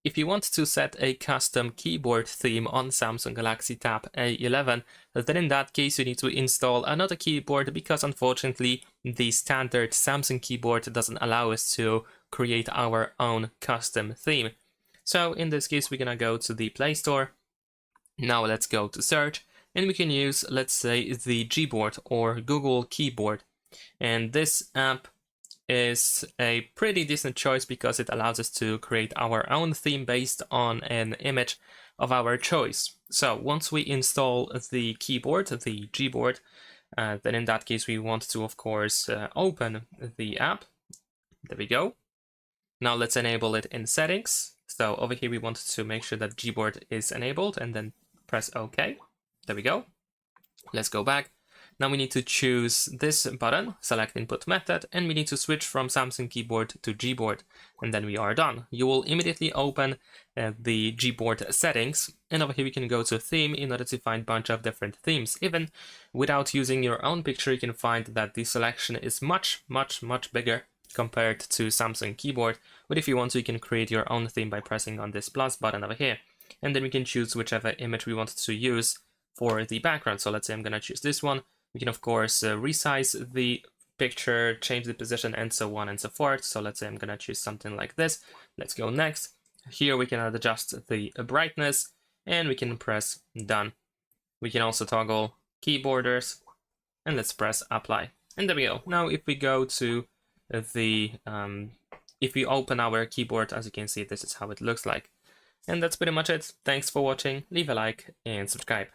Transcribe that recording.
If you want to set a custom keyboard theme on Samsung Galaxy Tab A11, then in that case you need to install another keyboard because unfortunately the standard Samsung keyboard doesn't allow us to create our own custom theme. So in this case we're gonna go to the Play Store. Now let's go to search and we can use, let's say, the Gboard or Google Keyboard. And this app is a pretty decent choice because it allows us to create our own theme based on an image of our choice. So once we install the keyboard, the Gboard, then in that case we want to, of course, open the app. There we go. Now let's enable it in settings. So over here we want to make sure that Gboard is enabled and then press OK. There we go. Let's go back. Now we need to choose this button, select input method, and we need to switch from Samsung keyboard to Gboard, and then we are done. You will immediately open the Gboard settings, and over here we can go to theme in order to find a bunch of different themes. Even without using your own picture, you can find that the selection is much bigger compared to Samsung keyboard. But if you want to, you can create your own theme by pressing on this plus button over here, and then we can choose whichever image we want to use for the background. So let's say I'm gonna choose this one. We can, of course, resize the picture, change the position, and so on and so forth. So let's say I'm going to choose something like this. Let's go next. Here we can adjust the brightness, and we can press done. We can also toggle key borders, and let's press apply. And there we go. Now if we go to the, if we open our keyboard, as you can see, this is how it looks like. And that's pretty much it. Thanks for watching. Leave a like and subscribe.